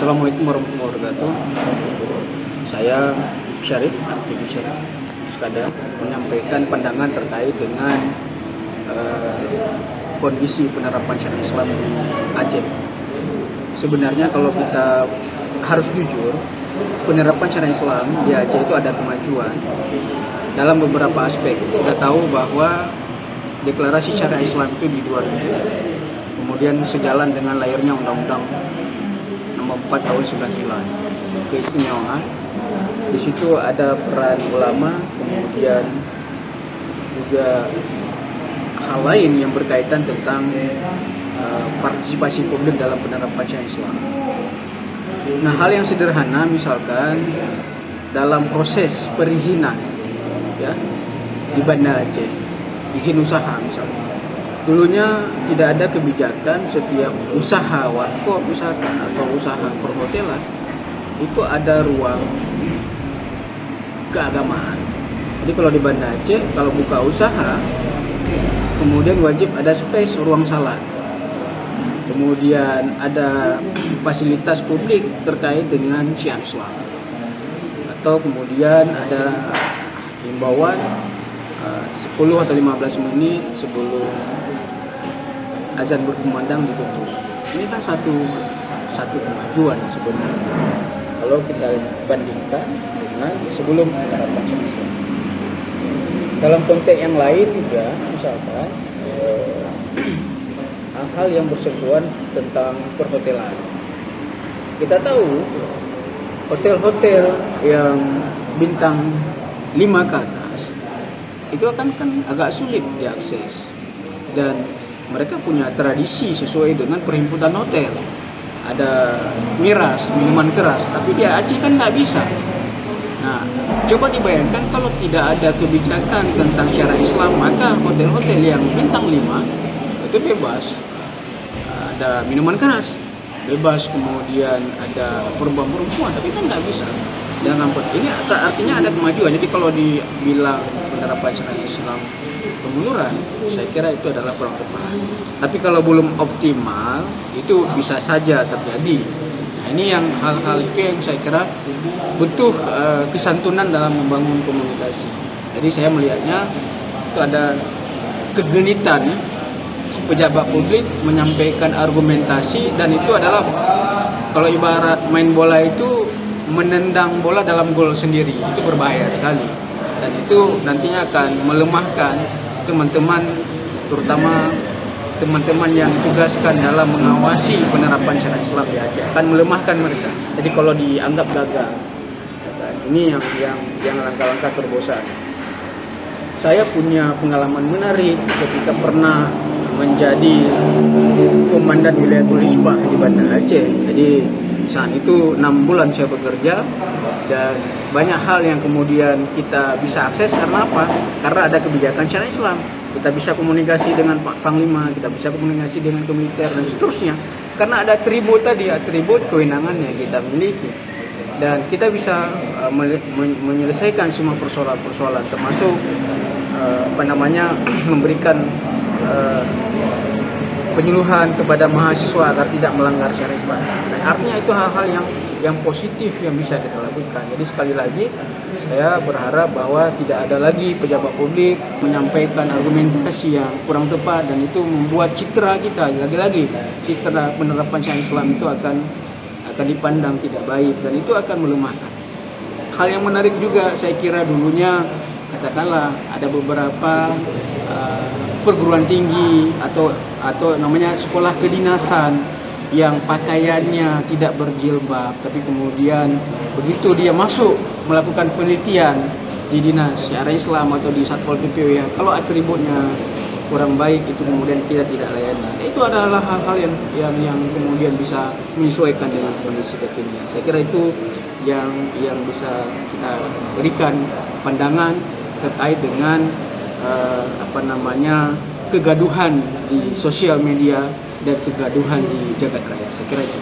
Assalamualaikum warahmatullahi wabarakatuh. Saya Syarif, Habibie Syarif Skada, menyampaikan pandangan terkait dengan kondisi penerapan syariat Islam di Aceh. Sebenarnya kalau kita harus jujur, penerapan syariat Islam di Aceh itu ada kemajuan dalam beberapa aspek. Kita tahu bahwa deklarasi syariat Islam itu di 2000, kemudian sejalan dengan lahirnya Undang-Undang Nomor 4 Tahun 99. Keistimewaan di situ ada peran ulama, kemudian juga hal lain yang berkaitan tentang partisipasi publik dalam penerapan syariat Islam. Nah, hal yang sederhana misalkan dalam proses perizinan ya di Banda Aceh, izin usaha misalnya. Dulunya tidak ada kebijakan setiap usaha warkop misalkan atau usaha perhotelan itu ada ruang keagamaan. Jadi kalau di Banda Aceh kalau buka usaha kemudian wajib ada space ruang salat. Kemudian ada fasilitas publik terkait dengan syiar Islam. Atau kemudian ada himbauan 10 atau 15 menit sebelum azan berkumandang ditutup. Ini kan satu kemajuan sebenarnya kalau kita bandingkan dengan sebelum penerapan syariat Islam. Dalam konteks yang lain juga misalkan hal-hal yang bersentuhan tentang perhotelan. Kita tahu hotel-hotel yang bintang 5 ke atas itu kan agak sulit diakses, dan mereka punya tradisi sesuai dengan perhimpunan hotel. Ada miras, minuman keras, tapi di Aceh kan nggak bisa. Nah, coba dibayangkan kalau tidak ada kebijakan tentang syariat Islam, maka hotel-hotel yang bintang 5 itu bebas. Ada minuman keras, bebas, kemudian ada perempuan-perempuan, tapi kan nggak bisa. Ini artinya ada kemajuan. Jadi kalau dibilang penerapan syariat Islam kemunduran, saya kira itu adalah kurang tepat. Tapi kalau belum optimal, itu bisa saja terjadi. Nah, ini yang hal-hal itu yang saya kira butuh kesantunan dalam membangun komunikasi. Jadi saya melihatnya itu ada kegenitan pejabat publik menyampaikan argumentasi, dan itu adalah kalau ibarat main bola itu menendang bola dalam gol sendiri, itu berbahaya sekali, dan itu nantinya akan melemahkan teman-teman, terutama teman-teman yang ditugaskan dalam mengawasi penerapan syariat Islam di Aceh, akan melemahkan mereka. Jadi kalau dianggap gagal, ini yang langkah-langkah terobosan. Saya punya pengalaman menarik ketika pernah menjadi komandan wilayah Tulisbah di Banda Aceh. Jadi saat itu 6 bulan saya bekerja, dan banyak hal yang kemudian kita bisa akses karena apa? Karena ada kebijakan syariat Islam. Kita bisa komunikasi dengan Pak Panglima, kita bisa komunikasi dengan militer dan seterusnya. Karena ada atribut kewenangan yang kita miliki, dan kita bisa menyelesaikan semua persoalan-persoalan, termasuk memberikan penyuluhan kepada mahasiswa agar tidak melanggar syariat Islam. Nah, artinya itu hal-hal yang positif yang bisa kita lakukan. Jadi sekali lagi saya berharap bahwa tidak ada lagi pejabat publik menyampaikan argumentasi yang kurang tepat, dan itu membuat citra kita, lagi-lagi citra penerapan syariat Islam itu akan dipandang tidak baik, dan itu akan melemahkan. Hal yang menarik juga saya kira dulunya katakanlah ada beberapa perguruan tinggi atau namanya sekolah kedinasan yang pakaiannya tidak berjilbab, tapi kemudian begitu dia masuk melakukan penelitian di dinas syariat Islam atau di Satpol PP, ya kalau atributnya kurang baik itu kemudian kita tidak layani. Itu adalah hal-hal yang kemudian bisa menyesuaikan dengan kondisi kekinian. Saya kira itu yang bisa kita berikan pandangan terkait dengan kegaduhan di sosial media dan kegaduhan di jagat raya. Saya kira itu.